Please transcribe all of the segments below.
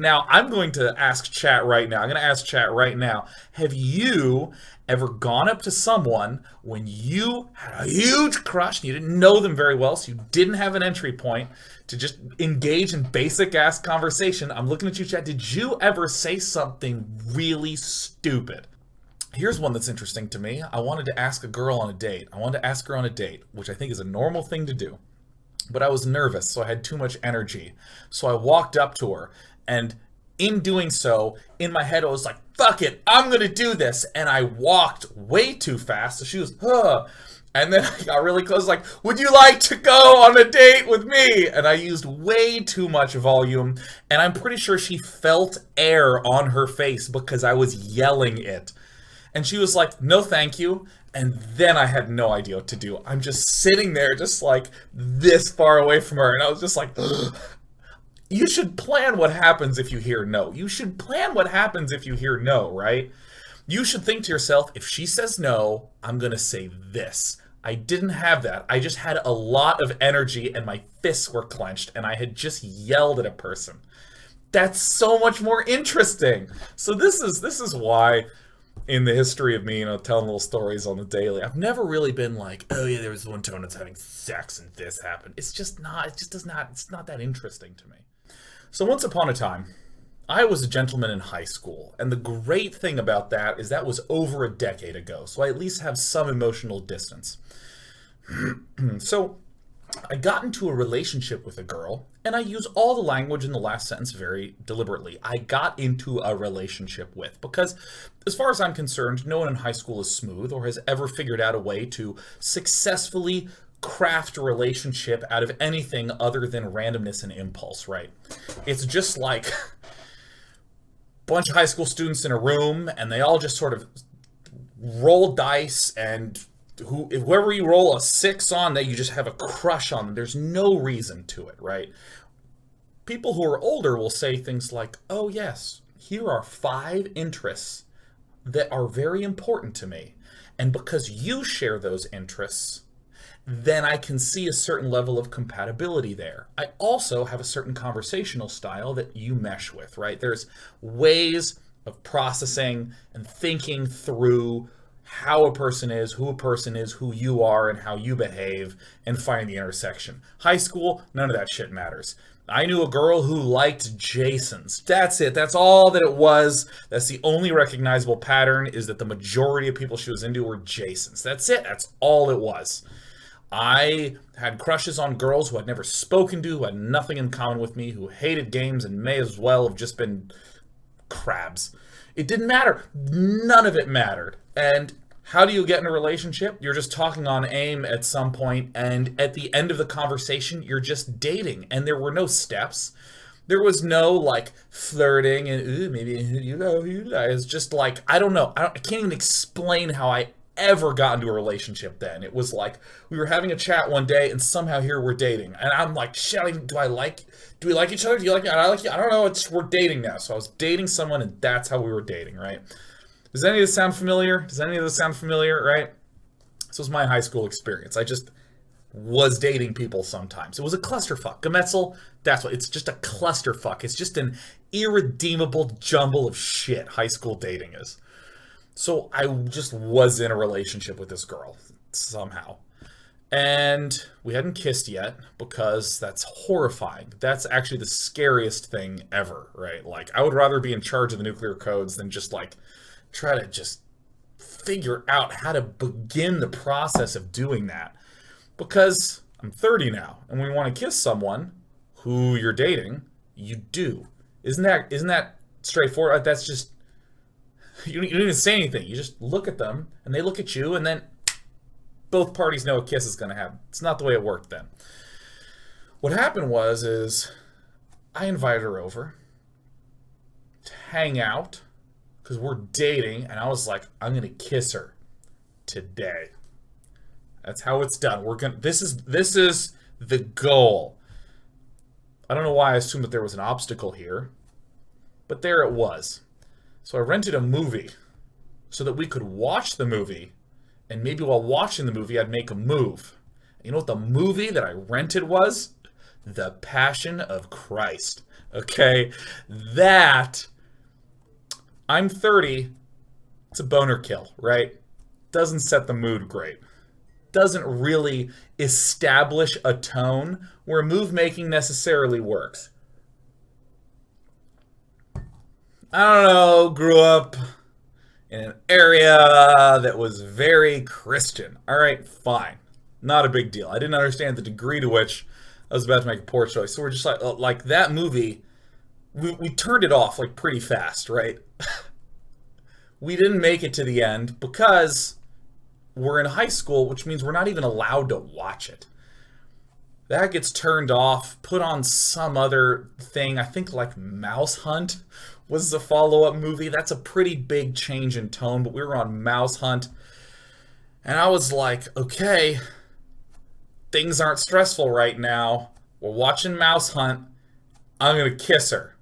Now, I'm going to ask chat right now. I'm going to ask chat right now. Have you ever gone up to someone when you had a huge crush and you didn't know them very well, so you didn't have an entry point to just engage in basic ass conversation? I'm looking at you, chat. Did you ever say something really stupid? Here's one that's interesting to me. I wanted to ask a girl on a date. I wanted to ask her on a date, which I think is a normal thing to do. But I was nervous, so I had too much energy. So I walked up to her, and in doing so, in my head, I was like, fuck it, I'm gonna do this. And I walked way too fast, so she was, huh. And then I got really close, like, would you like to go on a date with me? And I used way too much volume, and I'm pretty sure she felt air on her face because I was yelling it. And she was like, no, thank you. And then I had no idea what to do. I'm just sitting there, just like this far away from her. And I was just like, ugh. You should plan what happens if you hear no. You should plan what happens if you hear no, right? You should think to yourself, if she says no, I'm going to say this. I didn't have that. I just had a lot of energy and my fists were clenched and I had just yelled at a person. That's so much more interesting. So this is why in the history of me, telling little stories on the daily, I've never really been like, oh yeah, there was one time I was having sex and this happened. It's not that interesting to me. So once upon a time, I was a gentleman in high school, and the great thing about that is that was over a decade ago, so I at least have some emotional distance. So I got into a relationship with a girl, and I use all the language in the last sentence very deliberately. I got into a relationship with, because as far as I'm concerned, no one in high school is smooth or has ever figured out a way to successfully craft a relationship out of anything other than randomness and impulse, right? It's just like a bunch of high school students in a room, and they all just sort of roll dice, and whoever you roll a 6 on, that you just have a crush on them. There's no reason to it, right? People who are older will say things like, oh yes, here are 5 interests that are very important to me, and because you share those interests, then I can see a certain level of compatibility there. I also have a certain conversational style that you mesh with, right? There's ways of processing and thinking through how a person is, who you are, and how you behave, and find the intersection. High school, none of that shit matters. I knew a girl who liked Jasons. That's it. That's all that it was. That's the only recognizable pattern, is that the majority of people she was into were Jasons. That's it. That's all it was. I had crushes on girls who I'd never spoken to, who had nothing in common with me, who hated games and may as well have just been crabs. It didn't matter. None of it mattered. And how do you get in a relationship? You're just talking on AIM at some point, and at the end of the conversation, you're just dating. And there were no steps. There was no, like, flirting and, ooh, maybe you know. It's just like, I don't know. I can't even explain how I ever got into a relationship then. It was like we were having a chat one day and somehow here we're dating, and I'm like, shit, do we like each other? Do you like me? I like you. I don't know. We're dating now. So I was dating someone, and that's how we were dating, right? Does any of this sound familiar? Right? This was my high school experience. I just was dating people sometimes. It was a clusterfuck. Gemetzel, that's what, it's just a clusterfuck. It's just an irredeemable jumble of shit high school dating is. So I just was in a relationship with this girl somehow. And we hadn't kissed yet, because that's horrifying. That's actually the scariest thing ever, right? Like, I would rather be in charge of the nuclear codes than just, like, try to just figure out how to begin the process of doing that. Because I'm 30 now, and when you want to kiss someone who you're dating, you do. Isn't that straightforward? That's just... You don't even say anything. You just look at them, and they look at you, and then both parties know a kiss is going to happen. It's not the way it worked then. What happened is I invited her over to hang out, because we're dating, and I was like, I'm going to kiss her today. That's how it's done. This is the goal. I don't know why I assumed that there was an obstacle here, but there it was. So I rented a movie so that we could watch the movie, and maybe while watching the movie, I'd make a move. You know what the movie that I rented was? The Passion of Christ. Okay? That, I'm 30, it's a boner kill, right? Doesn't set the mood great. Doesn't really establish a tone where move making necessarily works. I don't know, grew up in an area that was very Christian. All right, fine. Not a big deal. I didn't understand the degree to which I was about to make a poor choice. So we're just like that movie, we turned it off like pretty fast, right? We didn't make it to the end because we're in high school, which means we're not even allowed to watch it. That gets turned off, put on some other thing. I think like Mouse Hunt was the follow-up movie. That's a pretty big change in tone, but we were on Mouse Hunt. And I was like, okay, things aren't stressful right now. We're watching Mouse Hunt. I'm going to kiss her.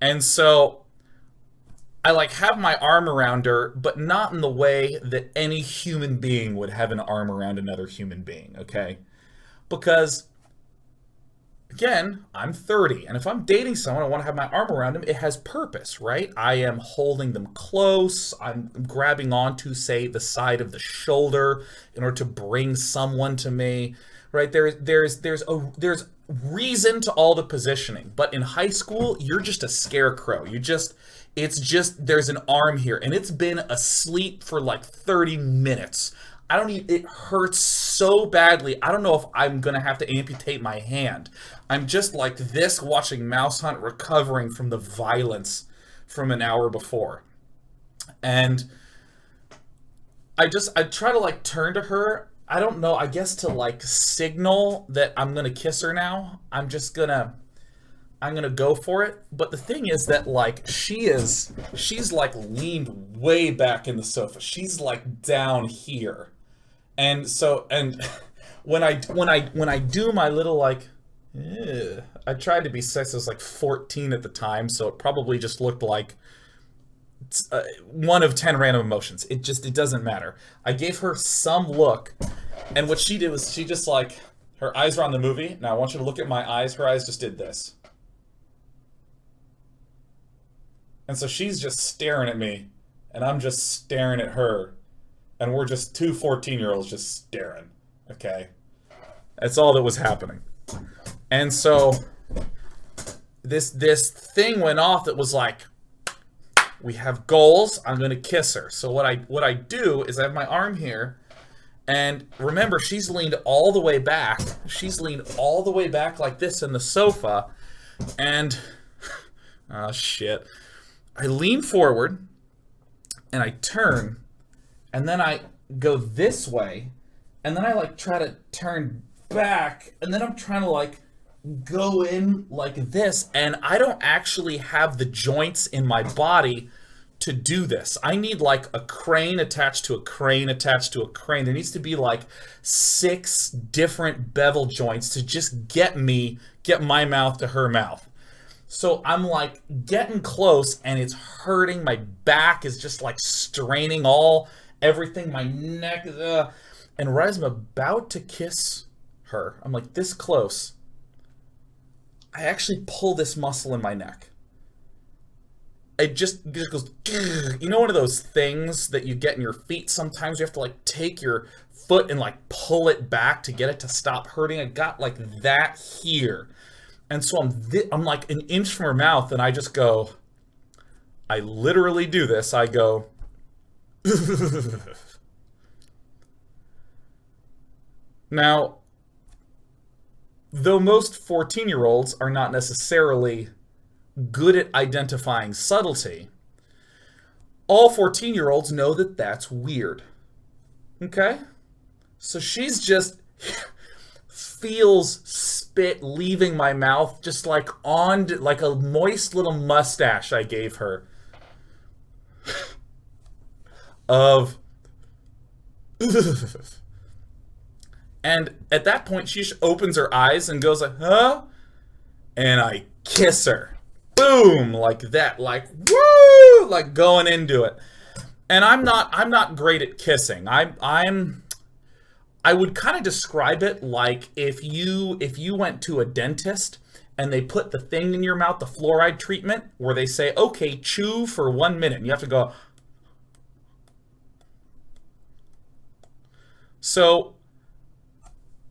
And so I like have my arm around her, but not in the way that any human being would have an arm around another human being, okay? Because, again, I'm 30, and if I'm dating someone, I want to have my arm around them, it has purpose, right? I am holding them close, I'm grabbing onto, say, the side of the shoulder in order to bring someone to me, right? There's reason to all the positioning, but in high school, you're just a scarecrow. It's just, there's an arm here, and it's been asleep for like 30 minutes. It hurts so badly. I don't know if I'm going to have to amputate my hand. I'm just like this watching Mouse Hunt recovering from the violence from an hour before. And I try to like turn to her. I don't know, I guess to like signal that I'm going to kiss her now. I'm going to go for it. But the thing is that like she's like leaned way back in the sofa. She's like down here. And so, and when I do my little like, I tried to be sexy. I was like 14 at the time, so it probably just looked like one of 10 random emotions. It doesn't matter. I gave her some look, and what she did was she just like, her eyes were on the movie. Now I want you to look at my eyes. Her eyes just did this. And so she's just staring at me, and I'm just staring at her. And we're just two 14-year-olds just staring, okay? That's all that was happening. And so this thing went off that was like, we have goals, I'm gonna kiss her. So what I do is I have my arm here, and remember, she's leaned all the way back. She's leaned all the way back like this in the sofa, and, oh shit. I lean forward, and I turn, and then I go this way, and then I like try to turn back, and then I'm trying to like go in like this, and I don't actually have the joints in my body to do this. I need like a crane attached to a crane attached to a crane. There needs to be like 6 different bevel joints to just get my mouth to her mouth. So I'm like getting close, and it's hurting. My back is just like straining everything, my neck is, and right as I'm about to kiss her, I'm like this close, I actually pull this muscle in my neck. It just goes, you know, one of those things that you get in your feet sometimes, you have to like take your foot and like pull it back to get it to stop hurting. I got like that here. And so I'm like an inch from her mouth, and I just go, I literally do this, I go, now, though most 14-year-olds are not necessarily good at identifying subtlety, all 14-year-olds know that that's weird. Okay? So she's just feels spit leaving my mouth, just like on, like a moist little mustache I gave her. Of and at that point she just opens her eyes and goes like, huh? And I kiss her. Boom, like that, like woo, like going into it. And I'm not great at kissing. I would kind of describe it like if you went to a dentist and they put the thing in your mouth, the fluoride treatment, where they say, okay, chew for 1 minute, and you have to go. So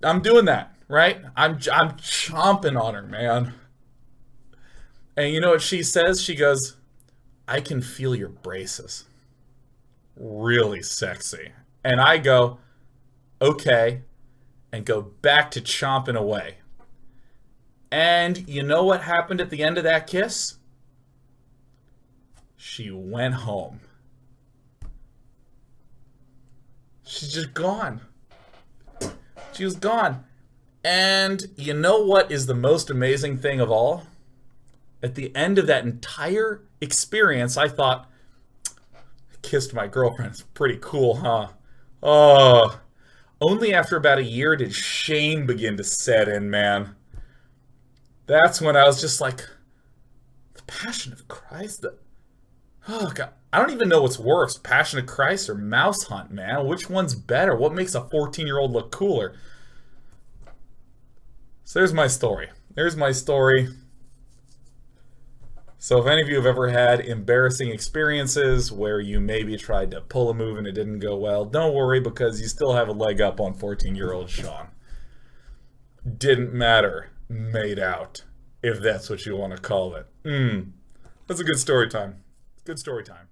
I'm doing that, right? I'm chomping on her, man. And you know what she says? She goes, I can feel your braces. Really sexy. And I go, okay, and go back to chomping away. And you know what happened at the end of that kiss? She went home. She's just gone. She was gone. And you know what is the most amazing thing of all? At the end of that entire experience, I thought, I kissed my girlfriend. It's pretty cool, huh? Oh, only after about a year did shame begin to set in, man. That's when I was just like, the Passion of Christ? Oh, God. I don't even know what's worse, Passion of Christ or Mouse Hunt, man. Which one's better? What makes a 14-year-old look cooler? So there's my story. There's my story. So if any of you have ever had embarrassing experiences where you maybe tried to pull a move and it didn't go well, don't worry, because you still have a leg up on 14-year-old Sean. Didn't matter. Made out. If that's what you want to call it. That's a good story time. Good story time.